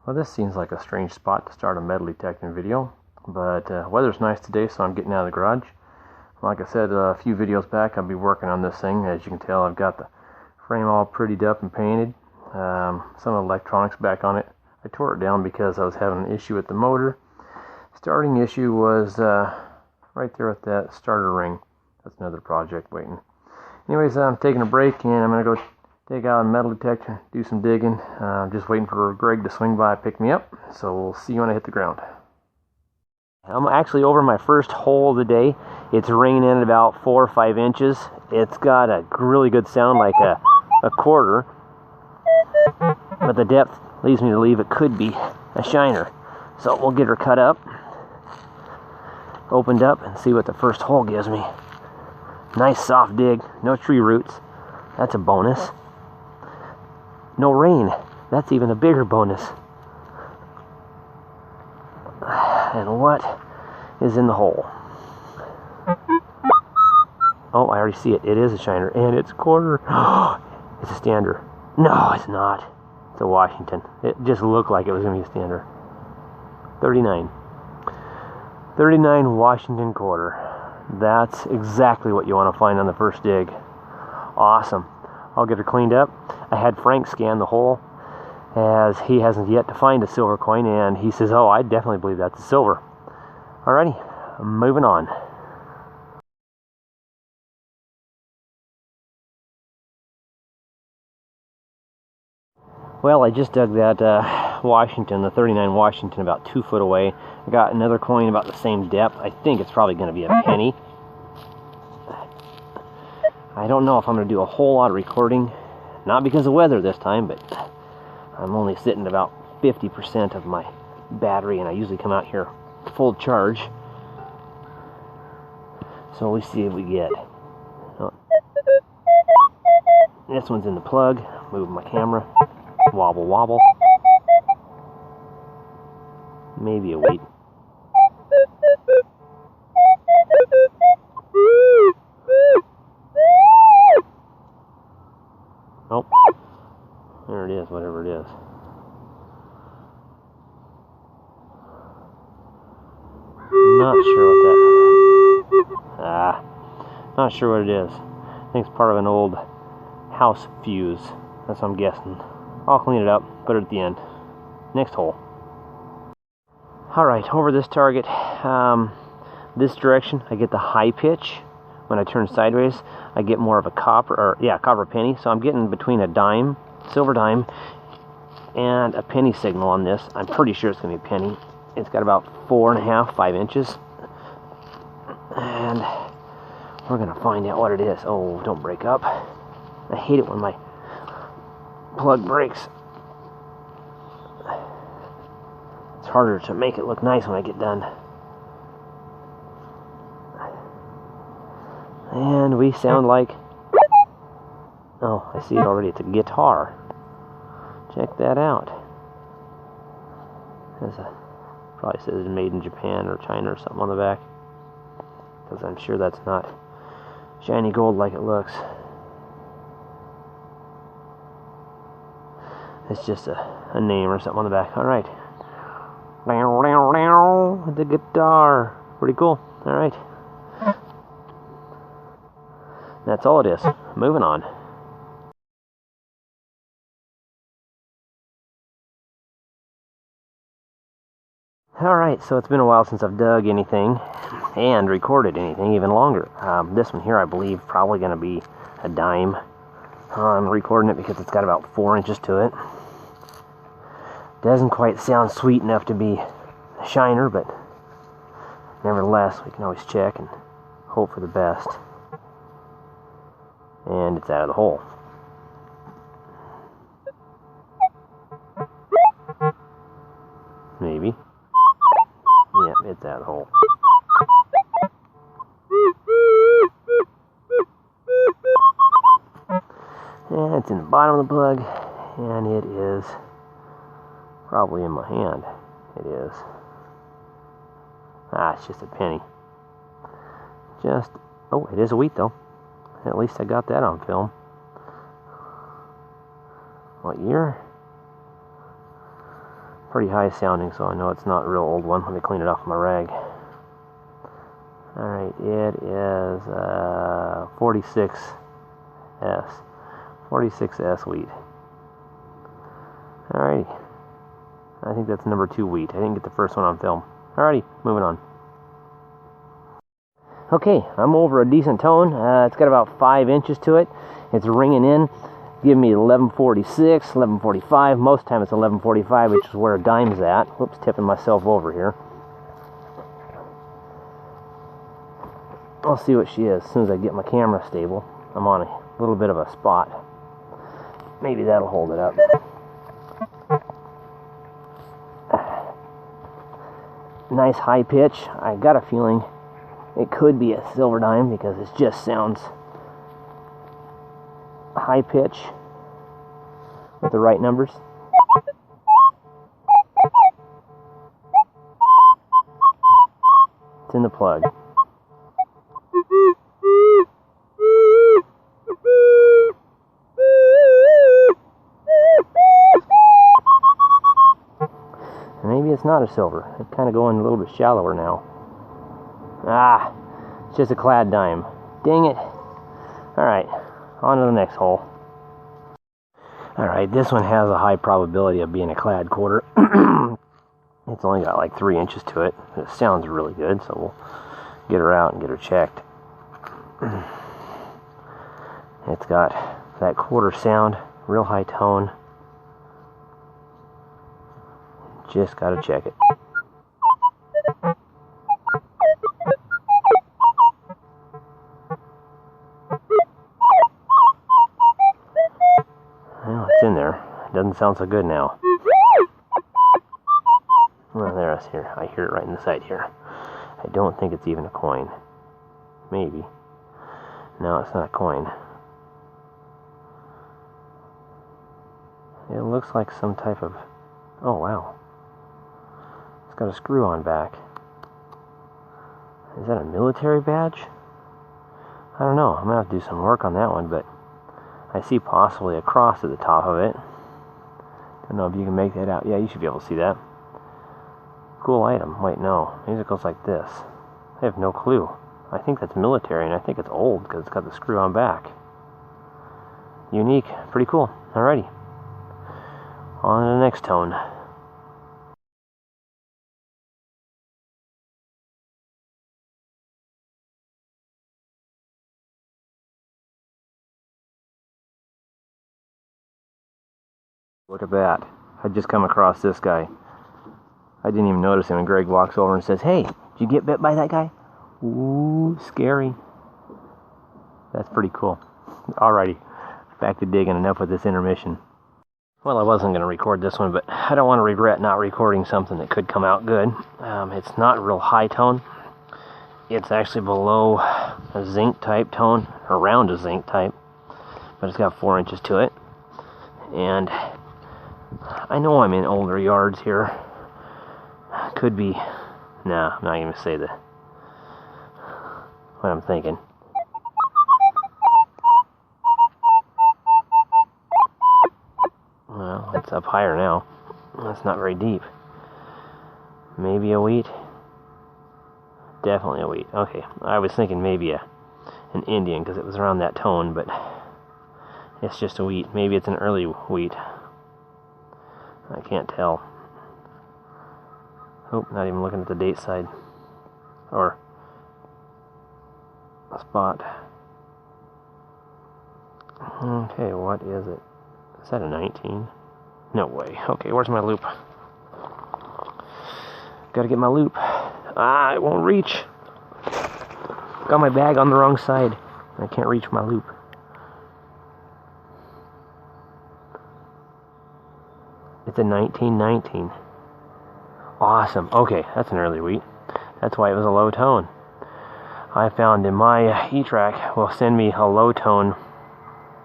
Well, this seems like a strange spot to start a metal detecting video, but weather's nice today, so I'm getting out of the garage. Like I said a few videos back, I'll be working on this thing. As you can tell, I've got the frame all prettied up and painted. Some of the electronics back on it. I tore it down because I was having an issue with the motor. Starting issue was right there with that starter ring. That's another project waiting. Anyways, I'm taking a break and I'm going to go take out a metal detector, do some digging. Just waiting for Greg to swing by and pick me up. So we'll see you when I hit the ground. I'm actually over my first hole of the day. It's ringing in at about 4 or 5 inches. It's got a really good sound, like a quarter. But the depth leads me to believe it could be a shiner. So we'll get her cut up, opened up, and see what the first hole gives me. Nice soft dig, no tree roots. That's a bonus. No rain. That's even a bigger bonus. And what is in the hole? Oh, I already see it. It is a shiner, and it's a quarter. It's a stander. No, it's not. It's a Washington. It just looked like it was going to be a stander. 39. 39 Washington quarter. That's exactly what you want to find on the first dig. Awesome. I'll get her cleaned up. I had Frank scan the hole, as he hasn't yet to find a silver coin, and he says, oh, I definitely believe that's a silver. Alrighty, moving on. Well, I just dug that Washington, the 39 Washington, about 2 foot away. I got another coin about the same depth. I think it's probably going to be a penny. I don't know if I'm going to do a whole lot of recording, not because of weather this time, but I'm only sitting at about 50% of my battery, and I usually come out here full charge. So we see if we get. Oh. This one's in the plug. Move my camera. Wobble, wobble. Maybe a weight. Oh, there it is, whatever it is. Not sure what that... not sure what it is. I think it's part of an old house fuse. That's what I'm guessing. I'll clean it up, put it at the end. Next hole. Alright, over this target, this direction, I get the high pitch. When I turn sideways, I get more of a copper penny. So I'm getting between a dime, silver dime, and a penny signal on this. I'm pretty sure it's going to be a penny. It's got about 4.5, 5 inches. And we're going to find out what it is. Oh, don't break up. I hate it when my plug breaks. It's harder to make it look nice when I get done. And we sound like... Oh, I see it already. It's a guitar. Check that out. Probably says it's made in Japan or China or something on the back. Because I'm sure that's not shiny gold like it looks. It's just a name or something on the back. Alright. The guitar. Pretty cool. Alright. That's all it is. Moving on. Alright, so it's been a while since I've dug anything and recorded anything, even longer. This one here, I believe, probably going to be a dime. I'm recording it because it's got about 4 inches to it. Doesn't quite sound sweet enough to be a shiner, but nevertheless, we can always check and hope for the best. And it's out of the hole. Maybe. Yeah, it's out of the hole. And it's in the bottom of the plug, and it is probably in my hand. It is. It's just a penny. Oh, it is a wheat though. At least I got that on film. What year? Pretty high sounding, so I know it's not a real old one. Let me clean it off my rag. Alright, it is 46S. 46S wheat. Alrighty. I think that's number 2 wheat. I didn't get the first one on film. Alrighty, moving on. Okay, I'm over a decent tone. It's got about 5 inches to it. It's ringing in. Give me 1146, 1145. Most time it's 1145, which is where a dime's at. Whoops, tipping myself over here. I'll see what she is as soon as I get my camera stable. I'm on a little bit of a spot. Maybe that'll hold it up. Nice high pitch. I got a feeling it could be a silver dime because it just sounds high pitch with the right numbers. It's in the plug. Maybe it's not a silver. It's kind of going a little bit shallower now. Ah, it's just a clad dime. Dang it. Alright, on to the next hole. Alright, this one has a high probability of being a clad quarter. It's only got like 3 inches to it. It sounds really good, so we'll get her out and get her checked. It's got that quarter sound, real high tone. Just gotta check it. Well, it's in there. It doesn't sound so good now. Well, there it's here. I hear it right in the side here. I don't think it's even a coin. Maybe. No, it's not a coin. It looks like some type of... Oh, wow. It's got a screw on back. Is that a military badge? I don't know. I'm going to have to do some work on that one, but I see possibly a cross at the top of it. Don't know if you can make that out. Yeah, you should be able to see that. Cool item. Wait, no. Maybe it goes like this. I have no clue. I think that's military, and I think it's old because it's got the screw on back. Unique. Pretty cool. Alrighty. On to the next tone. Look at that. I just come across this guy. I didn't even notice him, and Greg walks over and says, "Hey, did you get bit by that guy?" Ooh, scary. That's pretty cool. Alrighty, back to digging. Enough with this intermission. Well, I wasn't going to record this one, but I don't want to regret not recording something that could come out good. It's not real high tone. It's actually below a zinc type tone, around a zinc type, but it's got 4 inches to it. And I know I'm in older yards here. Could be... Nah, I'm not even going to say what I'm thinking. Well, it's up higher now. That's not very deep. Maybe a wheat? Definitely a wheat. Okay, I was thinking maybe an Indian because it was around that tone, but it's just a wheat. Maybe it's an early wheat. I can't tell. Oh, not even looking at the date side. Or a spot. Okay, what is it? Is that a 19? No way. Okay, where's my loop? Gotta get my loop. Ah, it won't reach. Got my bag on the wrong side. I can't reach my loop. It's a 1919. Awesome. Okay, that's an early wheat. That's why it was a low tone. I found in my E-track will send me a low tone,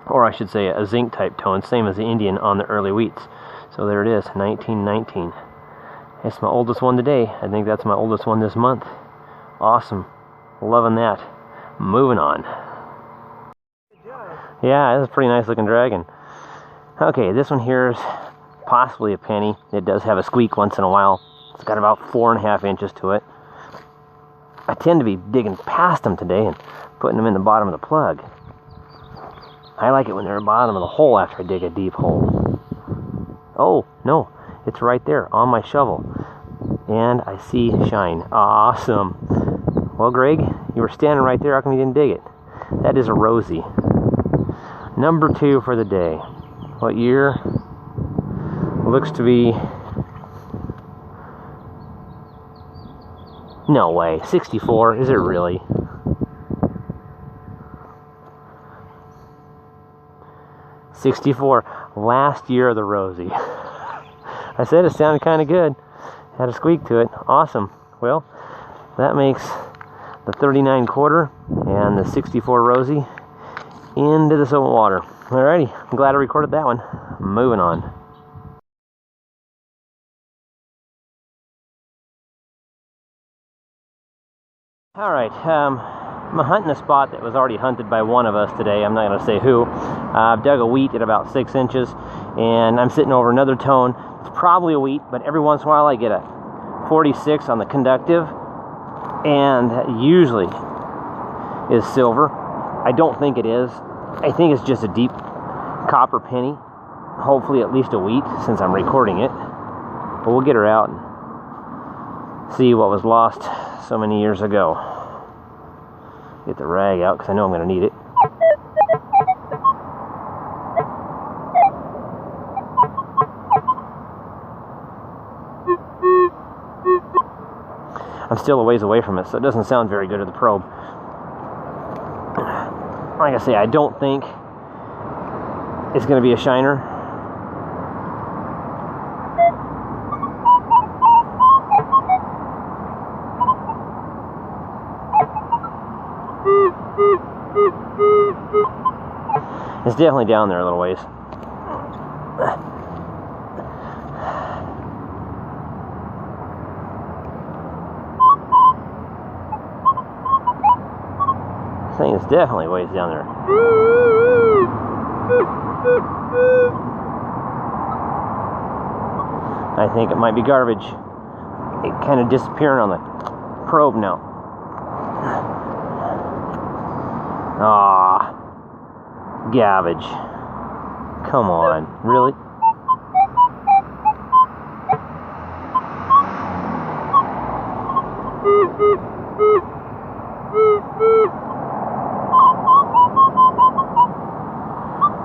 or I should say a zinc type tone, same as the Indian on the early wheats. So there it is, 1919. It's my oldest one today. I think that's my oldest one this month. Awesome. Loving that. Moving on. Yeah, this is a pretty nice looking dragon. Okay, this one here is possibly a penny. It does have a squeak once in a while. It's got about 4.5 inches to it. I tend to be digging past them today and putting them in the bottom of the plug. I like it when they're at the bottom of the hole after I dig a deep hole. Oh, no, it's right there on my shovel. And I see shine. Awesome. Well, Greg, you were standing right there. How come you didn't dig it? That is a Rosie. Number 2 for the day. What year? Looks to be... No way. 64. Is it really? '64. Last year of the Rosie. I said it sounded kind of good. Had a squeak to it. Awesome. Well, that makes the 39 quarter and the 64 Rosie into the salt water. Alrighty. I'm glad I recorded that one. Moving on. Alright, I'm hunting a spot that was already hunted by one of us today. I'm not going to say who. I've dug a wheat at about 6 inches, and I'm sitting over another tone. It's probably a wheat, but every once in a while I get a 46 on the conductive, and usually is silver. I don't think it is. I think it's just a deep copper penny. Hopefully at least a wheat, since I'm recording it. But we'll get her out and see what was lost so many years ago. Get the rag out because I know I'm going to need it. I'm still a ways away from it, so it doesn't sound very good at the probe. Like I say, I don't think it's going to be a shiner. It's definitely down there a little ways. This thing is definitely ways down there. I think it might be garbage. It kind of disappearing on the probe now. Ah. Garbage. Come on, really?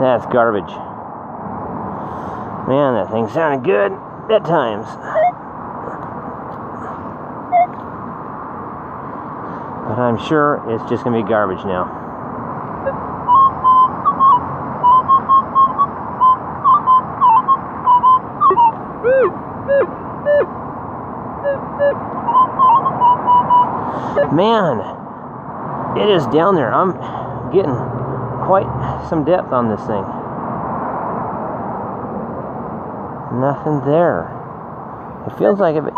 That's garbage. Man, that thing sounded good at times. But I'm sure it's just going to be garbage now. Man, it is down there. I'm getting quite some depth on this thing. Nothing there. It feels like if it...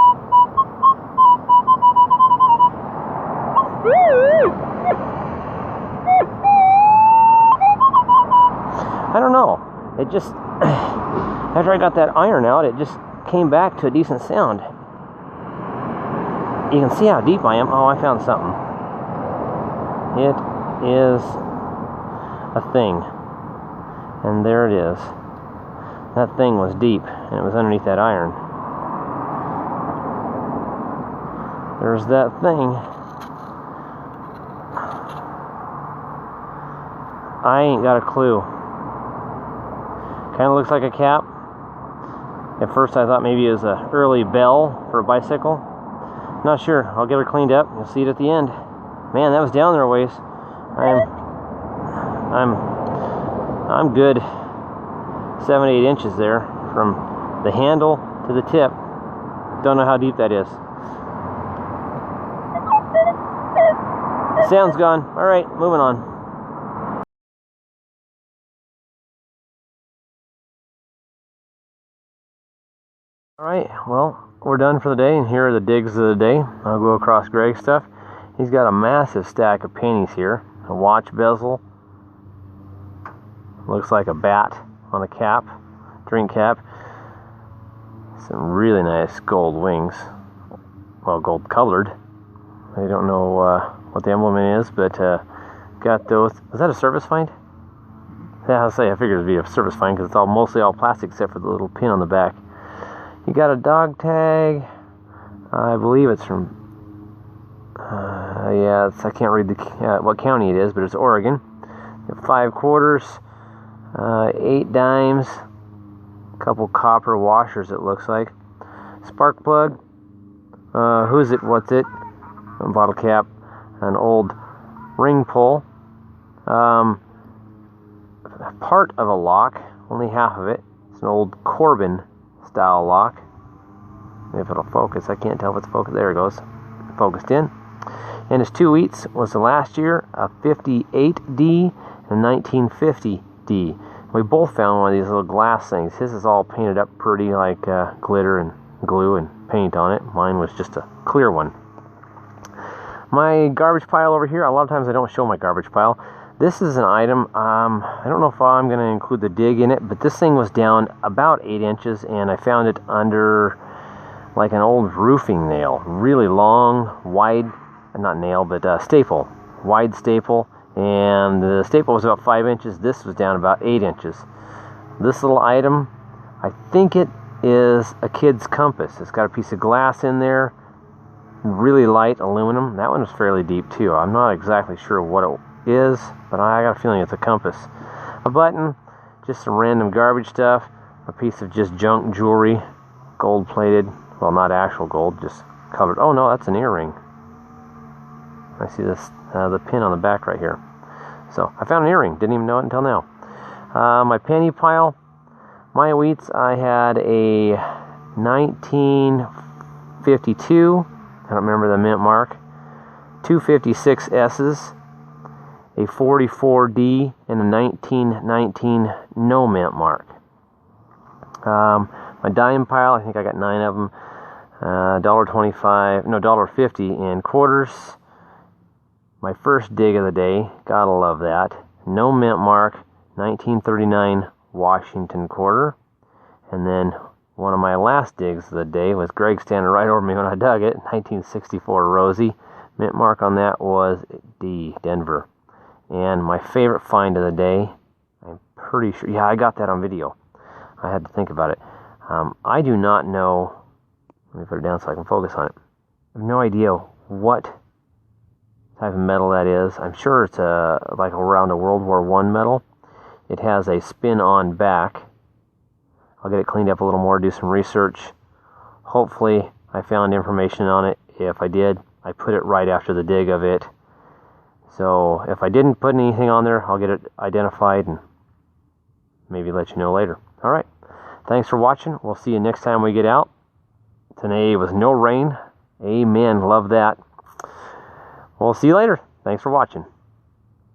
I don't know. It just... After I got that iron out, it just came back to a decent sound. You can see how deep I am. Oh, I found something. It is a thing. And there it is. That thing was deep, and it was underneath that iron. There's that thing. I ain't got a clue. Kind of looks like a cap. At first I thought maybe it was an early bell for a bicycle. Not sure. I'll get her cleaned up. You'll see it at the end. Man, that was down there a ways. I'm good 7-8 inches there from the handle to the tip. Don't know how deep that is. Sound's gone. All right, moving on. Alright, well, we're done for the day, and here are the digs of the day. I'll go across Greg's stuff. He's got a massive stack of pennies here. A watch bezel. Looks like a bat on a cap, drink cap. Some really nice gold wings. Well, gold colored. I don't know what the emblem is, but got those. Was that a service find? Yeah, I figured it'd be a service find because it's mostly all plastic except for the little pin on the back. You got a dog tag. I believe it's from. Yeah, I can't read what county it is, but it's Oregon. 5 quarters, 8 dimes, a couple copper washers. It looks like. Spark plug. Who's it? What's it? A bottle cap. An old ring pull. Part of a lock, only half of it. It's an old Corbin style lock. If it'll focus, I can't tell if it's focused. There it goes. Focused in. And his 2 wheats was the last year, a 58D and a 1950D. We both found one of these little glass things. His is all painted up pretty, like glitter and glue and paint on it. Mine was just a clear one. My garbage pile over here, a lot of times I don't show my garbage pile. This is an item, I don't know if I'm going to include the dig in it, but this thing was down about 8 inches, and I found it under like an old roofing nail. Really long, wide, not nail, but staple. Wide staple, and the staple was about 5 inches. This was down about 8 inches. This little item, I think it is a kid's compass. It's got a piece of glass in there, really light aluminum. That one is fairly deep too. I'm not exactly sure what it is, but I got a feeling it's a compass. A button, just some random garbage stuff, a piece of just junk jewelry, gold plated, well, not actual gold, just colored. Oh no, that's an earring. I see this, the pin on the back right here. So I found an earring, didn't even know it until now. My penny pile, my wheats, I had a 1952, I don't remember the mint mark, 256 S's, a 44D, and a 1919 no mint mark. My dime pile, I think I got 9 of them. $1.25, no, $1.50 in quarters. My first dig of the day, gotta love that. No mint mark, 1939 Washington quarter. And then one of my last digs of the day was Greg standing right over me when I dug it, 1964 Rosie. Mint mark on that was D, Denver. And my favorite find of the day, I'm pretty sure, yeah, I got that on video. I had to think about it. I do not know, let me put it down so I can focus on it. I have no idea what type of metal that is. I'm sure it's like around a World War I metal. It has a spin-on back. I'll get it cleaned up a little more, do some research. Hopefully I found information on it. If I did, I put it right after the dig of it. So if I didn't put anything on there, I'll get it identified and maybe let you know later. All right. Thanks for watching. We'll see you next time we get out. Today was no rain. Amen. Love that. We'll see you later. Thanks for watching.